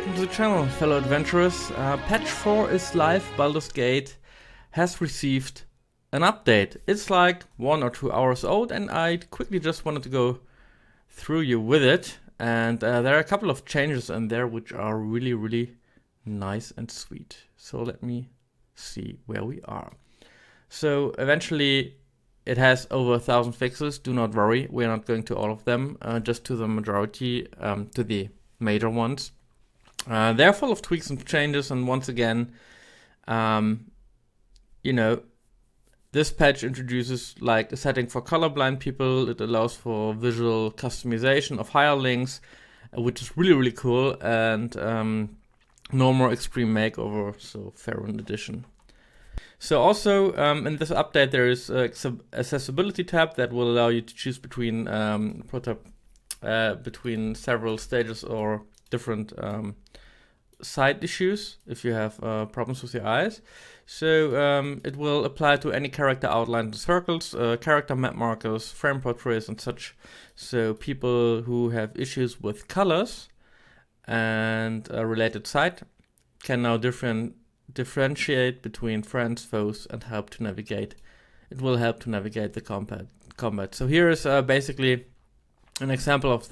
welcome to the channel, fellow adventurers. Patch 4 is live. Baldurs Gate has received an update. It's like 1 or 2 hours old, and I quickly just wanted to go through you with it. And there are a couple of changes in there which are really, really nice and sweet. So let me see where we are. So eventually it has over 1,000 fixes. Do not worry, we're not going to all of them, just to the majority, to the major ones. They're full of tweaks and changes, and once again, this patch introduces like a setting for colorblind people. It allows for visual customization of hirelings, which is really, really cool, and no more extreme makeover, so Faerun edition. So also in this update there is an accessibility tab that will allow you to choose between several stages or different side issues if you have problems with your eyes. So it will apply to any character outlined in circles, character map markers, frame portraits and such. So people who have issues with colors and a related site can now differentiate between friends, foes, and help to navigate. It will help to navigate the combat. So here is basically an example of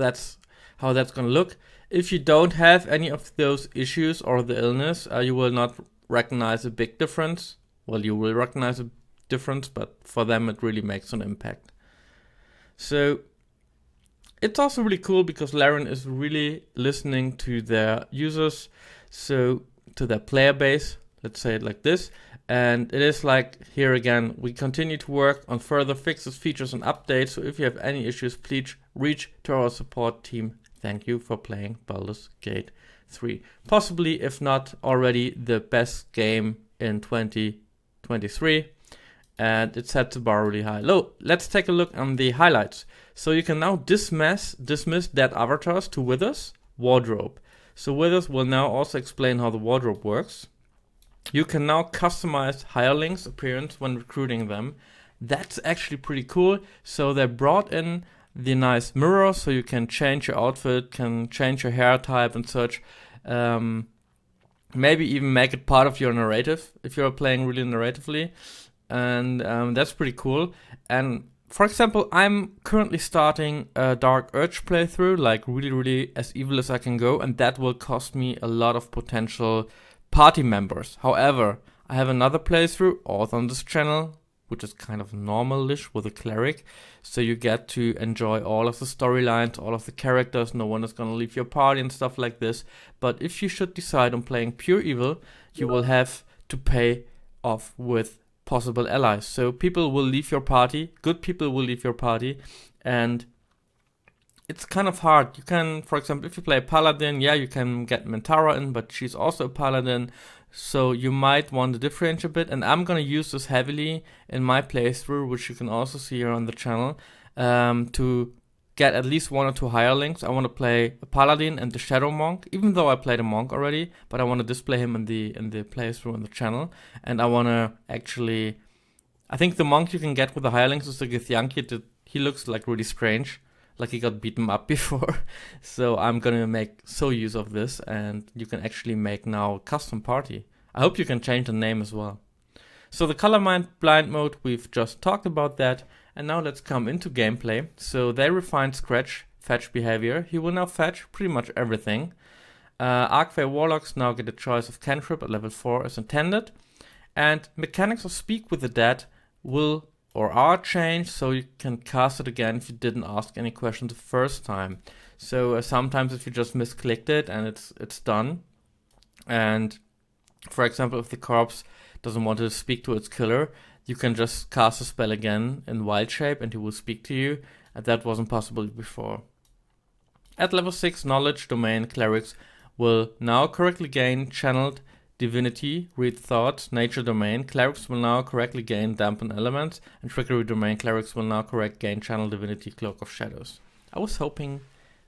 how that's going to look. If you don't have any of those issues or the illness, you will not recognize a big difference. Well, you will recognize a difference, but for them it really makes an impact. So it's also really cool because Larian is really listening to their users, so to their player base, let's say it like this. And it is like, here again, we continue to work on further fixes, features, and updates. So if you have any issues, please reach to our support team. Thank you for playing Baldurs Gate 3. Possibly, if not already, the best game in 2023. And it sets the bar really high. Let's take a look on the highlights. So you can now dismiss dead avatars to Withers, Wardrobe. So Withers will now also explain how the wardrobe works. You can now customize hirelings' appearance when recruiting them. That's actually pretty cool. So they brought in the nice mirror, so you can change your outfit, can change your hair type and such. Maybe even make it part of your narrative if you're playing really narratively. And that's pretty cool. And for example, I'm currently starting a Dark Urge playthrough, like really, really as evil as I can go, and that will cost me a lot of potential party members. However, I have another playthrough also on this channel, which is kind of normal-ish with a cleric, so you get to enjoy all of the storylines, all of the characters, no one is gonna leave your party and stuff like this. But if you should decide on playing pure evil, you will have to pay off with possible allies. So people will leave your party, good people will leave your party, and it's kind of hard. You can, for example, if you play a paladin, yeah, you can get Mentara in, but she's also a paladin, so you might want to differentiate a bit, and I'm going to use this heavily in my playthrough, which you can also see here on the channel, to get at least 1 or 2 hirelings. I want to play a paladin and the shadow monk, even though I played a monk already, but I want to display him in the playthrough on the channel, and I want to actually, I think the monk you can get with the hirelings is the Githyanki. He looks like really strange, like he got beaten up before. So I'm gonna make use of this, and you can actually make now a custom party. I hope you can change the name as well. So the colorblind mode, we've just talked about that, and now let's come into gameplay. So they refined Scratch fetch behavior. He will now fetch pretty much everything. Archfey Warlocks now get a choice of cantrip at level 4 as intended, and mechanics of Speak with the Dead will or are changed, so you can cast it again if you didn't ask any questions the first time. So sometimes if you just misclicked it and it's done, and for example if the corpse doesn't want to speak to its killer, you can just cast a spell again in wild shape and he will speak to you, and that wasn't possible before. At level 6, Knowledge Domain Clerics will now correctly gain Channeled Divinity, Read Thoughts. Nature Domain Clerics will now correctly gain Dampen Elements, and Trickery Domain Clerics will now gain Channel Divinity, Cloak of Shadows. I was hoping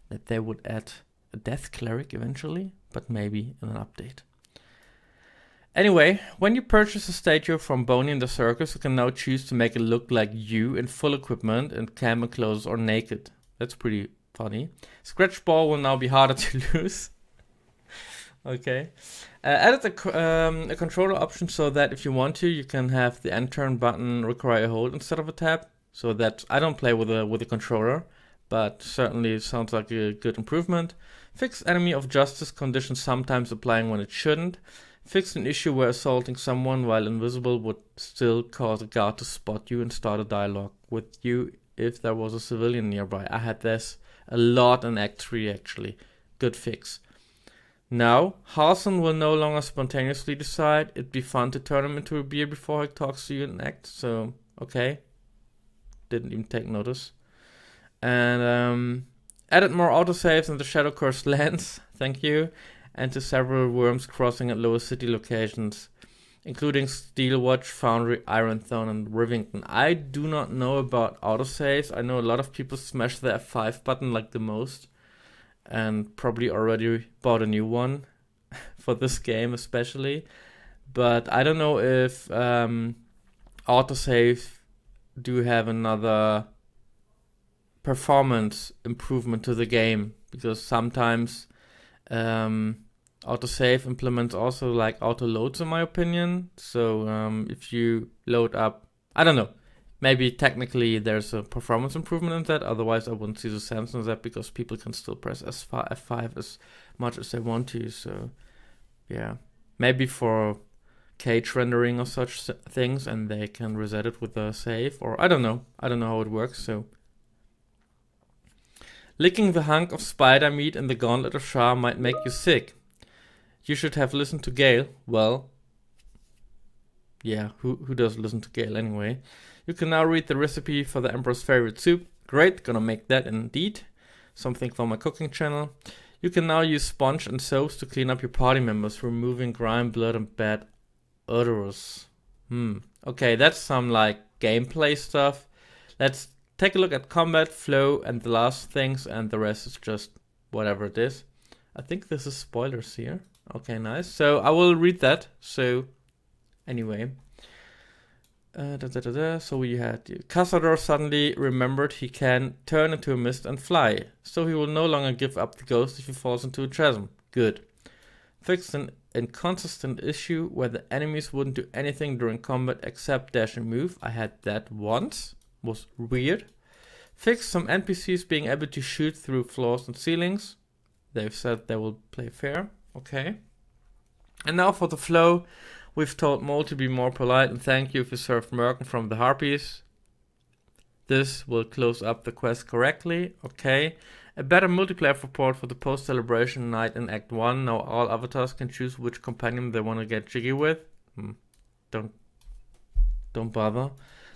that they would add a Death Cleric eventually, but maybe in an update. Anyway, when you purchase a statue from Boney in the circus, you can now choose to make it look like you in full equipment, in camel clothes or naked. That's pretty funny. Scratch Ball will now be harder to lose. Okay. Added a controller option so that if you want to, you can have the end turn button require a hold instead of a tap. So that I don't play with a controller, but certainly sounds like a good improvement. Fixed enemy of justice condition sometimes applying when it shouldn't. Fixed an issue where assaulting someone while invisible would still cause a guard to spot you and start a dialogue with you if there was a civilian nearby. I had this a lot in Act 3 actually. Good fix. Now, Halson will no longer spontaneously decide. It'd be fun to turn him into a beer before he talks to you in Act. So, okay. Didn't even take notice. And added more autosaves in the Shadow Cursed lands. Thank you. And to several worms crossing at lower city locations, including Steelwatch, Foundry, Ironthorn, and Rivington. I do not know about autosaves. I know a lot of people smash the F5 button like the most, and probably already bought a new one for this game especially. But I don't know if autosave do have another performance improvement to the game, because sometimes autosave implements also like auto loads in my opinion. So if you load up, I don't know, maybe technically there's a performance improvement in that. Otherwise I wouldn't see the sense in that, because people can still press F5 as much as they want to. So yeah, maybe for cage rendering or such things, and they can reset it with a save, or I don't know how it works. So licking the hunk of spider meat in the gauntlet of Shah might make you sick. You should have listened to Gale. Well, yeah, who does listen to Gale anyway? You can now read the recipe for the Emperor's favorite soup. Great, gonna make that indeed. Something for my cooking channel. You can now use sponge and soaps to clean up your party members, removing grime, blood, and bad odors. Okay, that's some like gameplay stuff. Let's take a look at combat, flow, and the last things, and the rest is just whatever it is. I think this is spoilers here. Okay, nice. So I will read that. So anyway. So we had Cazador suddenly remembered he can turn into a mist and fly. So he will no longer give up the ghost if he falls into a chasm. Good. Fixed an inconsistent issue where the enemies wouldn't do anything during combat except dash and move. I had that once. Was weird. Fixed some NPCs being able to shoot through floors and ceilings. They've said they will play fair. Okay. And now for the flow. We've told Mole to be more polite and thank you if you served Merkin from the Harpies. This will close up the quest correctly. Okay. A better multiplayer report for the post-celebration night in Act 1. Now all avatars can choose which companion they want to get jiggy with. Don't bother.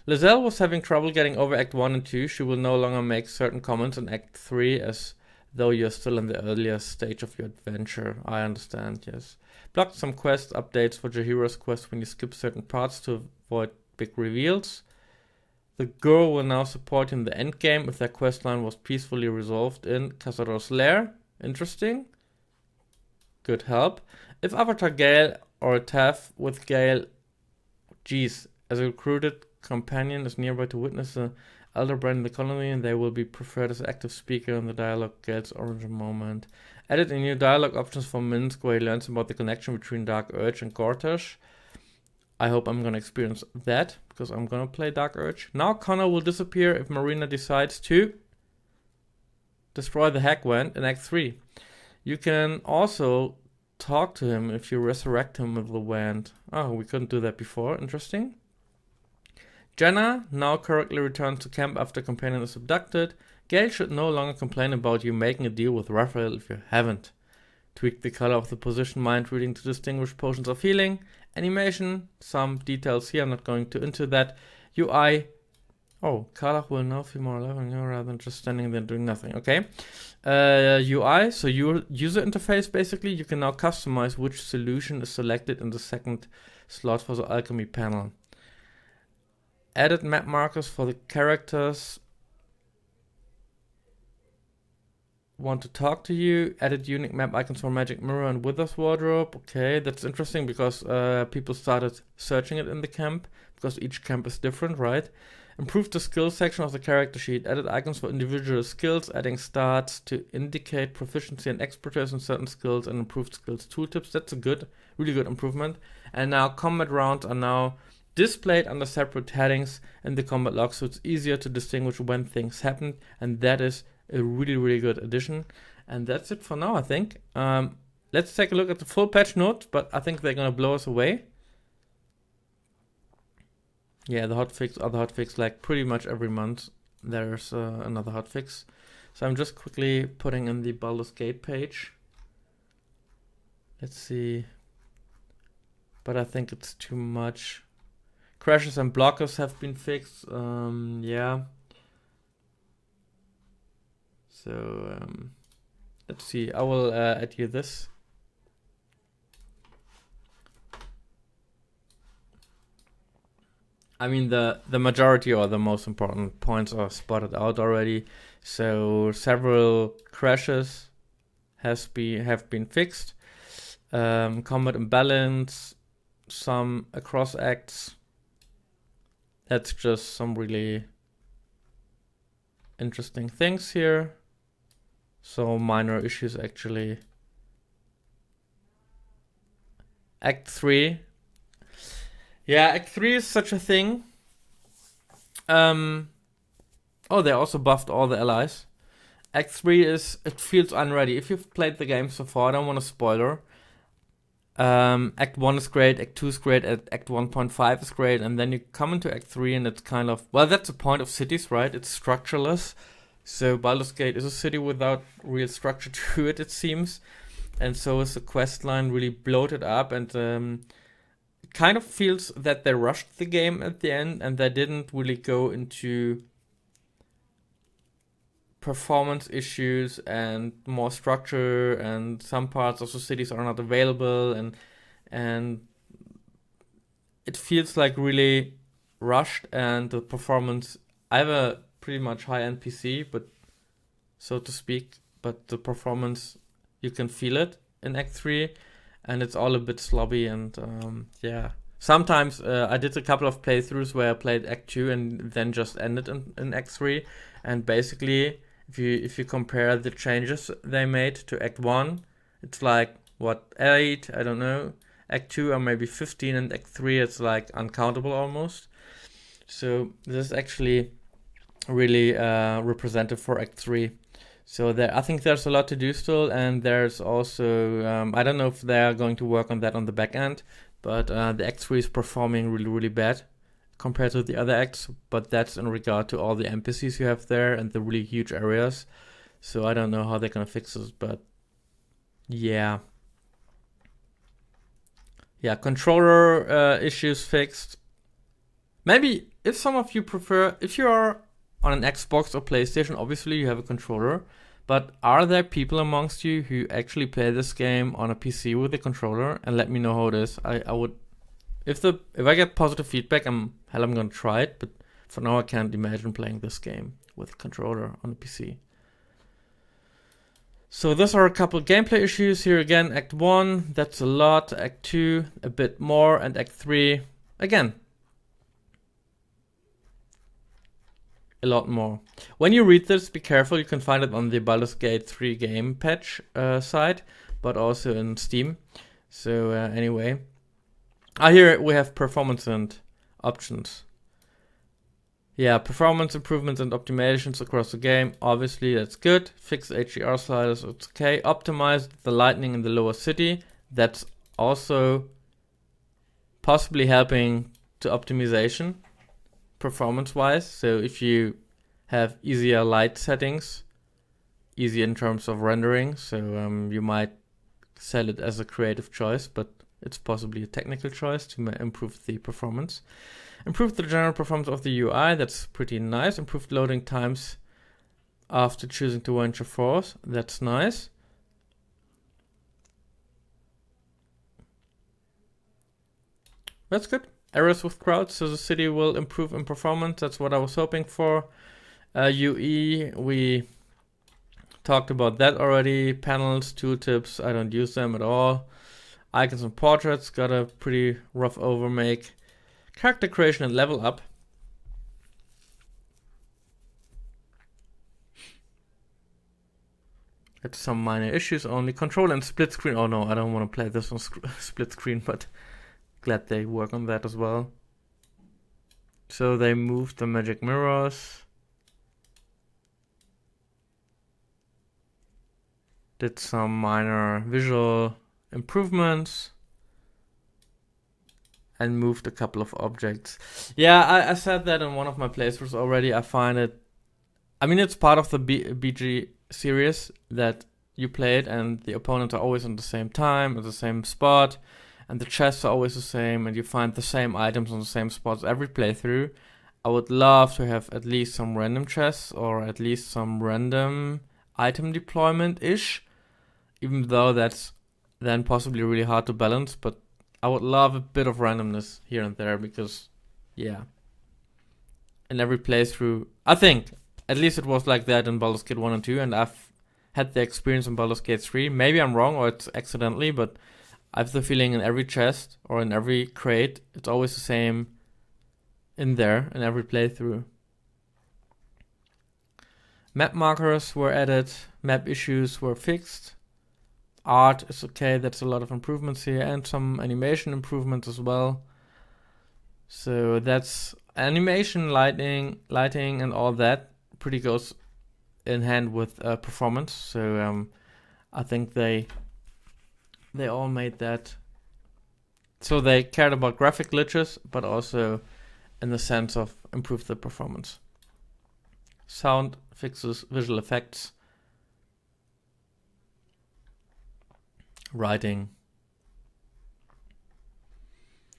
Lizelle was having trouble getting over Act 1 and 2. She will no longer make certain comments in Act 3 as though you're still in the earlier stage of your adventure. I understand, yes. Blocked some quest updates for Jaheira's quest when you skip certain parts to avoid big reveals. The girl will now support in the endgame if their questline was peacefully resolved in Cazador's lair. Interesting. Good help. If Avatar Gale or a TAF with Gale, as a recruited companion is nearby to witness the elder brand in the colony, and they will be preferred as active speaker in the dialogue Gale's origin moment. Added a new dialogue options for Minsk where he learns about the connection between Dark Urge and Gortash. I hope I'm gonna experience that, because I'm gonna play Dark Urge. Now Connor will disappear if Marina decides to destroy the Hagwand in Act 3. You can also talk to him if you resurrect him with the wand. Oh, we couldn't do that before. Interesting. Jenna now correctly returns to camp after companion is abducted. Gale should no longer complain about you making a deal with Raphael if you haven't. Tweak the color of the position mind reading to distinguish potions of healing. Animation, some details here, I'm not going to into that. UI, Karlach will now feel more alive rather than just standing there doing nothing, okay. UI, so your user interface basically, you can now customize which solution is selected in the second slot for the alchemy panel. Added map markers for the characters want to talk to you. Added unique map icons for Magic Mirror and Wither's Wardrobe. Okay, that's interesting because people started searching it in the camp because each camp is different, right? Improved the skills section of the character sheet. Added icons for individual skills, adding stats to indicate proficiency and expertise in certain skills, and improved skills tooltips. That's a really good improvement. And now combat rounds are now displayed under separate headings in the combat log, so it's easier to distinguish when things happen, and that is a really, really good addition. And that's it for now, I think. Let's take a look at the full patch notes, but I think they're gonna blow us away. Yeah, the hotfix, other hotfix, like pretty much every month there's another hotfix. So I'm just quickly putting in the Baldurs Gate page. Let's see. But I think it's too much. Crashes and blockers have been fixed. Yeah. So let's see. I will add you this. I mean, the majority or the most important points are spotted out already. So several crashes have been fixed. Combat imbalance, some across acts. That's just some really interesting things here. So minor issues actually. Act 3. Yeah, Act 3 is such a thing. Oh, they also buffed all the allies. Act 3 it feels unready. If you've played the game so far, I don't want to spoiler. Act 1 is great, Act 2 is great, Act 1.5 is great, and then you come into Act 3 and it's kind of, well, that's the point of cities, right? It's structureless. So Baldur's Gate is a city without real structure to it seems. And so is the quest line really bloated up, and it kind of feels that they rushed the game at the end and they didn't really go into performance issues and more structure, and some parts of the cities are not available, and it feels like really rushed. And the performance, I have a pretty much high NPC, but so to speak, but the performance, you can feel it in Act 3, and it's all a bit slobby. And yeah, sometimes I did a couple of playthroughs where I played Act 2 and then just ended in Act 3, and basically if you compare the changes they made to Act 1, it's like, what, 8, I don't know. Act 2 are maybe 15, and Act 3 it's like uncountable almost. So this is actually really representative for Act 3. So I think there's a lot to do still, and there's also, I don't know if they're going to work on that on the back end, but the Act 3 is performing really, really bad compared to the other acts, but that's in regard to all the NPCs you have there and the really huge areas. So I don't know how they're gonna fix this, but yeah. Yeah, controller issues fixed. Maybe if some of you prefer, if you are on an Xbox or PlayStation, obviously you have a controller, but are there people amongst you who actually play this game on a PC with a controller? And let me know how it is. I would, if I get positive feedback, I'm gonna try it, but for now I can't imagine playing this game with a controller on a PC. So those are a couple gameplay issues here again. Act 1, that's a lot. Act 2, a bit more, and Act 3, again, a lot more. When you read this, be careful. You can find it on the Baldur's Gate 3 game patch site, but also in Steam. So anyway, here we have performance and options. Yeah, performance improvements and optimizations across the game. Obviously, that's good. Fix HDR sliders, it's okay. Optimize the lighting in the lower city. That's also possibly helping to optimization performance-wise. So if you have easier light settings, easy in terms of rendering, so you might sell it as a creative choice, but it's possibly a technical choice to improve the performance. Improve the general performance of the UI, that's pretty nice. Improved loading times after choosing to venture forth, that's nice. That's good. Errors with crowds, so the city will improve in performance, that's what I was hoping for. UE, we talked about that already. Panels, tooltips, I don't use them at all. Icons and portraits, got a pretty rough overmake. Character creation and level up. It's some minor issues only. Control and split screen. Oh no, I don't want to play this on split screen, but glad they work on that as well. So they moved the magic mirrors. Did some minor visual improvements. And moved a couple of objects. Yeah, I said that in one of my playthroughs already. I find it... I mean, it's part of the BG series that you play it and the opponents are always on the same time, at the same spot, and the chests are always the same, and you find the same items on the same spots every playthrough. I would love to have at least some random chests or at least some random item deployment-ish, even though that's then possibly really hard to balance, but I would love a bit of randomness here and there because, yeah, in every playthrough, I think, at least it was like that in Baldur's Gate 1 and 2, and I've had the experience in Baldur's Gate 3. Maybe I'm wrong or it's accidentally, but I have the feeling in every chest or in every crate, it's always the same in there in every playthrough. Map markers were added, map issues were fixed. Art is okay, that's a lot of improvements here, and some animation improvements as well. So that's animation, lighting, and all that pretty goes in hand with performance. So I think they all made that. So they cared about graphic glitches, but also in the sense of improve the performance. Sound fixes, visual effects. Writing,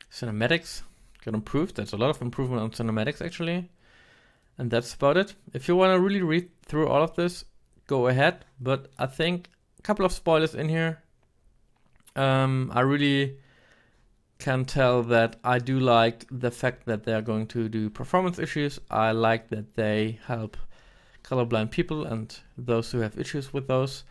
cinematics got improved. There's a lot of improvement on cinematics actually, and that's about it. If you want to really read through all of this, go ahead, but I think a couple of spoilers in here. I really can tell that I do like the fact that they are going to do performance issues. I like that they help colorblind people and those who have issues with those,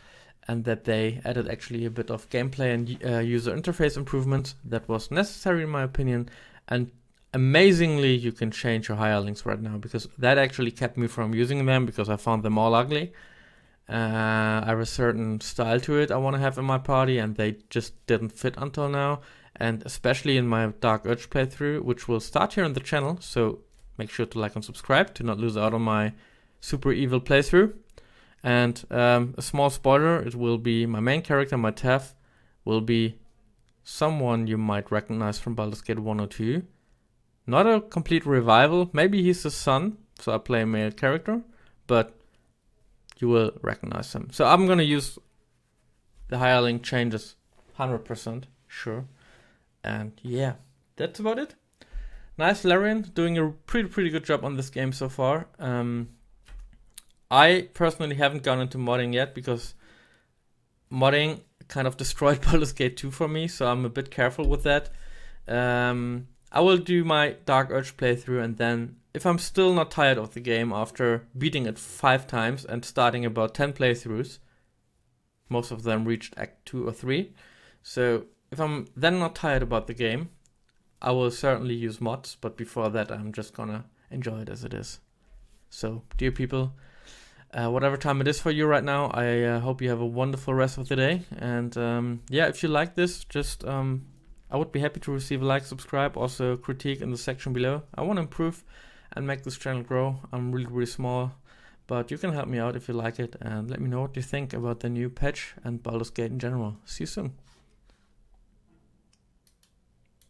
and that they added actually a bit of gameplay and user interface improvements that was necessary in my opinion. And amazingly, you can change your hirelings right now, because that actually kept me from using them because I found them all ugly. I have a certain style to it I want to have in my party, and they just didn't fit until now. And especially in my Dark Urge playthrough, which will start here on the channel, so make sure to like and subscribe to not lose out on my super evil playthrough. And a small spoiler, it will be my main character, my Tef, will be someone you might recognize from Baldur's Gate 1 or 2. Not a complete revival, maybe he's the son, so I play a male character, but you will recognize him. So I'm gonna use the hireling changes 100%, sure. And yeah, that's about it. Nice Larian, doing a pretty good job on this game so far. I personally haven't gone into modding yet because modding kind of destroyed Baldur's Gate 2 for me, so I'm a bit careful with that. I will do my Dark Urge playthrough, and then if I'm still not tired of the game after beating it 5 times and starting about 10 playthroughs, most of them reached Act 2 or 3, so if I'm then not tired about the game, I will certainly use mods, but before that I'm just gonna enjoy it as it is. So, dear people, whatever time it is for you right now, I hope you have a wonderful rest of the day. And yeah, if you like this, just I would be happy to receive a like, subscribe, also critique in the section below. I want to improve and make this channel grow. I'm really small, but you can help me out if you like it, and let me know what you think about the new patch and Baldur's Gate in general. See you soon.